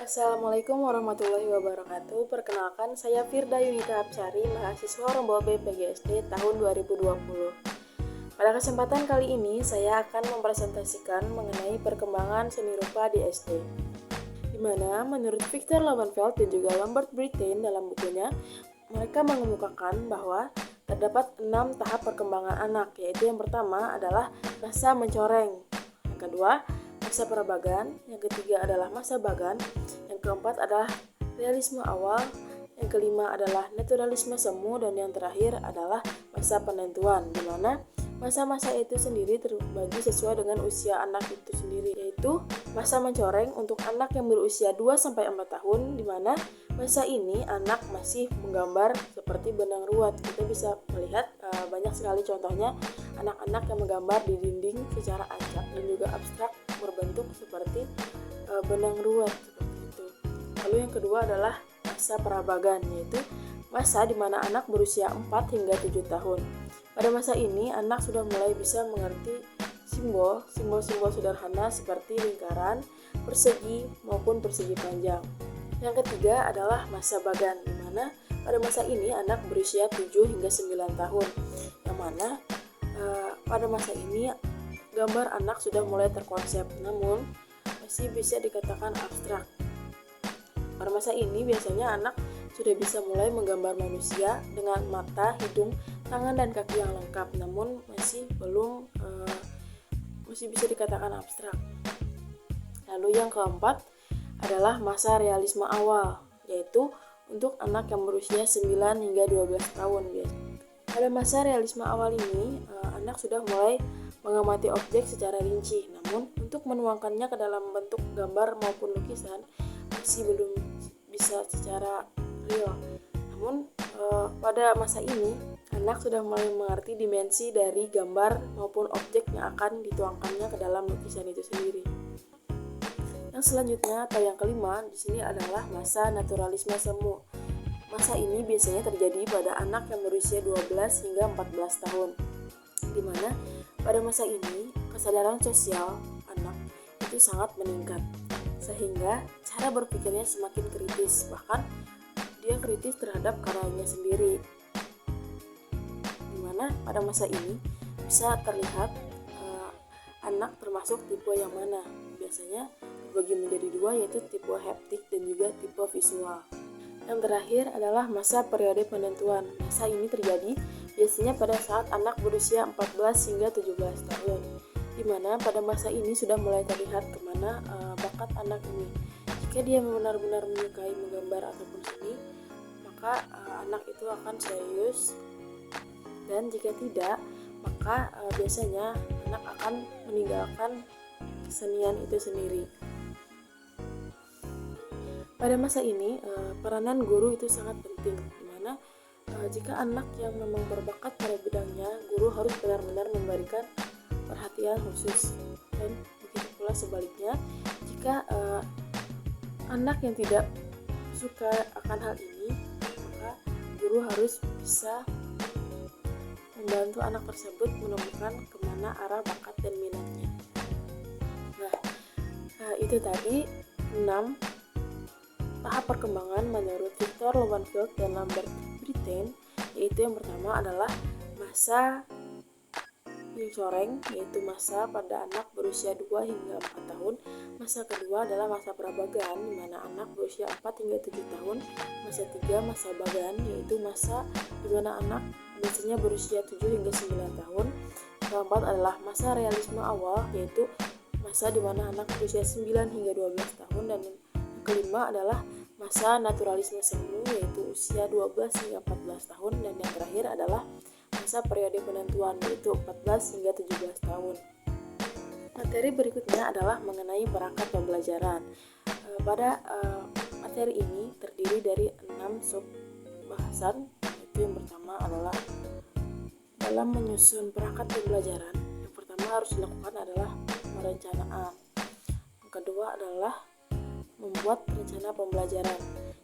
Assalamualaikum warahmatullahi wabarakatuh. Perkenalkan, saya Firda Yunita Absari, mahasiswa Rombol B PGSD tahun 2020. Pada kesempatan kali ini, saya akan mempresentasikan mengenai perkembangan seni rupa di SD. Di mana menurut Victor Lowenfeld dan juga Lambert Brittain dalam bukunya, mereka mengemukakan bahwa terdapat 6 tahap perkembangan anak, yaitu yang pertama adalah masa mencoreng, yang kedua masa prabagan, yang ketiga adalah masa bagan, yang keempat adalah realisme awal, yang kelima adalah naturalisme semu, dan yang terakhir adalah masa penentuan, di mana masa-masa itu sendiri terbagi sesuai dengan usia anak itu sendiri, yaitu masa mencoreng untuk anak yang berusia 2-4 tahun, di mana masa ini anak masih menggambar seperti benang ruwet. Kita bisa melihat banyak sekali contohnya anak-anak yang menggambar di dinding secara acak dan juga abstrak berbentuk seperti benang ruwet seperti itu. Lalu yang kedua adalah masa prabagan, yaitu masa di mana anak berusia 4 hingga 7 tahun. Pada masa ini anak sudah mulai bisa mengerti simbol-simbol sederhana seperti lingkaran, persegi maupun persegi panjang. Yang ketiga adalah masa bagan, di mana pada masa ini anak berusia 7 hingga 9 tahun. Yang mana pada masa ini gambar anak sudah mulai terkonsep, namun masih bisa dikatakan abstrak. Pada masa ini biasanya anak sudah bisa mulai menggambar manusia dengan mata, hidung, tangan, dan kaki yang lengkap, namun masih bisa dikatakan abstrak. Lalu yang keempat adalah masa realisme awal, yaitu untuk anak yang berusia 9 hingga 12 tahun. Pada masa realisme awal ini, anak sudah mulai mengamati objek secara rinci, namun untuk menuangkannya ke dalam bentuk gambar maupun lukisan masih belum bisa secara real. Namun pada masa ini anak sudah mulai mengerti dimensi dari gambar maupun objek yang akan dituangkannya ke dalam lukisan itu sendiri. Yang selanjutnya atau yang kelima di sini adalah masa naturalisme semu. Masa ini biasanya terjadi pada anak yang berusia 12 hingga 14 tahun. Di mana pada masa ini kesadaran sosial anak itu sangat meningkat, sehingga cara berpikirnya semakin kritis, bahkan dia kritis terhadap karyanya sendiri. Dimana pada masa ini bisa terlihat anak termasuk tipe yang mana. Biasanya dibagi menjadi dua, yaitu tipe haptik dan juga tipe visual. Yang terakhir adalah masa periode penentuan. Masa ini terjadi biasanya pada saat anak berusia 14 hingga 17 tahun. Dimana pada masa ini sudah mulai terlihat kemana bakat anak ini. Jika dia benar-benar menyukai menggambar ataupun seni, maka anak itu akan serius, dan jika tidak, maka biasanya anak akan meninggalkan kesenian itu sendiri. Pada masa ini peranan guru itu sangat penting, dimana jika anak yang memang berbakat pada bidangnya, guru harus benar-benar memberikan perhatian khusus, dan begitu pula sebaliknya jika anak yang tidak suka akan hal ini, maka guru harus bisa membantu anak tersebut menemukan kemana arah bakat dan minatnya. Itu tadi 6 tahap perkembangan menurut Victor Lowenfeld dan Lambert Brittain, yaitu yang pertama adalah masa mencoreng, yaitu masa pada anak berusia 2 hingga 4 tahun. Masa kedua adalah masa prabagan, di mana anak berusia 4 hingga 7 tahun. Masa 3 masa bagan, yaitu masa di mana anak biasanya berusia 7 hingga 9 tahun. Yang keempat adalah masa realisme awal, yaitu masa di mana anak berusia 9 hingga 12 tahun. Dan yang kelima adalah masa naturalisme semu, yaitu usia 12 hingga 14 tahun. Dan yang terakhir adalah masa periode penentuan, yaitu 14 hingga 17 tahun. Materi berikutnya adalah mengenai perangkat pembelajaran. Pada materi ini terdiri dari 6 sub bahasan, yaitu yang pertama adalah dalam menyusun perangkat pembelajaran. Yang pertama harus dilakukan adalah perencanaan. Yang kedua adalah membuat rencana pembelajaran,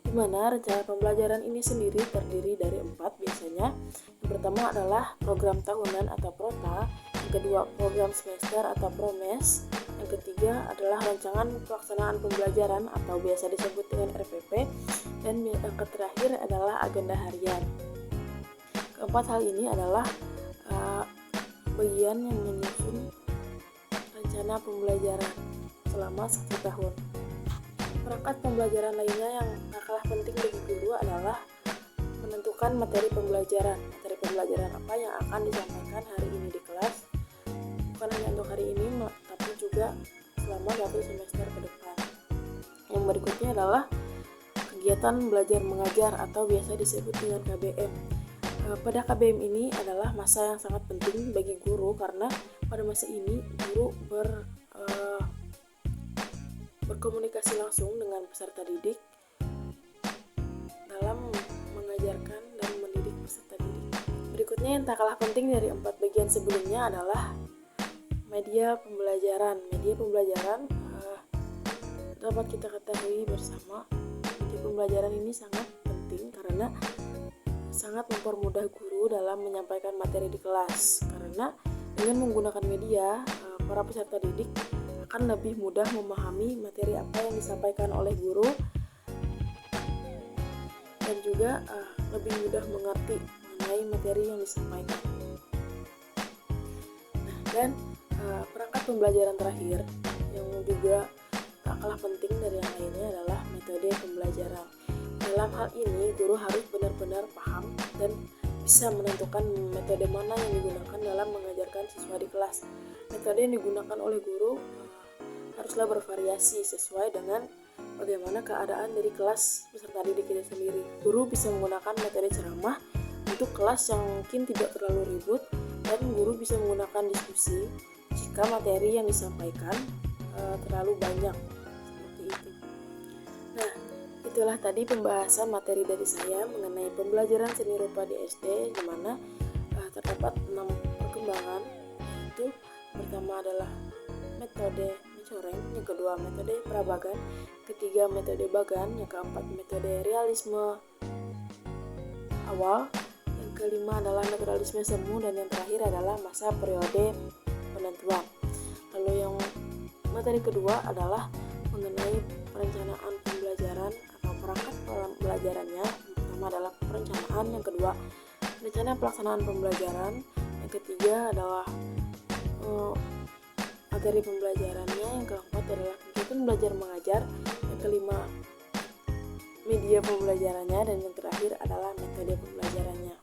di mana rencana pembelajaran ini sendiri terdiri dari 4 biasanya. Yang pertama adalah program tahunan atau prota, yang kedua program semester atau promes, Yang ketiga adalah rancangan pelaksanaan pembelajaran atau biasa disebut dengan RPP. Dan yang terakhir adalah agenda harian. Keempat hal ini adalah bagian yang menyusun rencana pembelajaran selama 1 tahun. Perangkat pembelajaran lainnya yang tak kalah penting bagi guru adalah menentukan materi pembelajaran. Materi pembelajaran apa yang akan disampaikan hari ini di kelas, bukan hanya untuk hari ini, tapi juga selama 1 semester ke depan. Yang berikutnya adalah kegiatan belajar mengajar atau biasa disebut dengan KBM. Pada KBM ini adalah masa yang sangat penting bagi guru karena pada masa ini guru berkomunikasi langsung dengan peserta didik dalam mengajarkan dan mendidik peserta didik. Berikutnya yang tak kalah penting dari 4 bagian sebelumnya adalah media pembelajaran. Media pembelajaran dapat kita ketahui bersama, media pembelajaran ini sangat penting karena sangat mempermudah guru dalam menyampaikan materi di kelas, karena dengan menggunakan media, para peserta didik akan lebih mudah memahami materi apa yang disampaikan oleh guru dan juga lebih mudah mengerti mengenai materi yang disampaikan. Dan perangkat pembelajaran terakhir yang juga tak kalah penting dari yang lainnya adalah metode pembelajaran. Dalam hal ini, guru harus benar-benar paham dan bisa menentukan metode mana yang digunakan dalam mengajarkan siswa di kelas. Metode yang digunakan oleh guru haruslah bervariasi sesuai dengan bagaimana keadaan dari kelas peserta didik itu sendiri. Guru bisa menggunakan metode ceramah untuk kelas yang mungkin tidak terlalu ribut, dan guru bisa menggunakan diskusi jika materi yang disampaikan terlalu banyak. Seperti itu. Nah, itulah tadi pembahasan materi dari saya mengenai pembelajaran seni rupa di SD, di mana terdapat 6 perkembangan, yaitu pertama adalah metode mencoreng, yang kedua metode prabagan, ketiga metode bagan, yang keempat metode realisme awal, yang kelima adalah naturalisme semu, dan yang terakhir adalah masa periode penentuan. Lalu yang materi kedua adalah mengenai perencanaan pembelajaran atau perangkat pembelajarannya. Yang pertama adalah perencanaan, yang kedua rencana pelaksanaan pembelajaran, yang ketiga adalah materi pembelajarannya, yang keempat adalah kegiatan belajar mengajar, yang kelima media pembelajarannya, dan yang terakhir adalah metode pembelajarannya.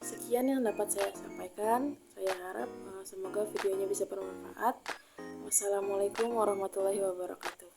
Sekian yang dapat saya sampaikan. Saya harap semoga videonya bisa bermanfaat. Wassalamualaikum warahmatullahi wabarakatuh.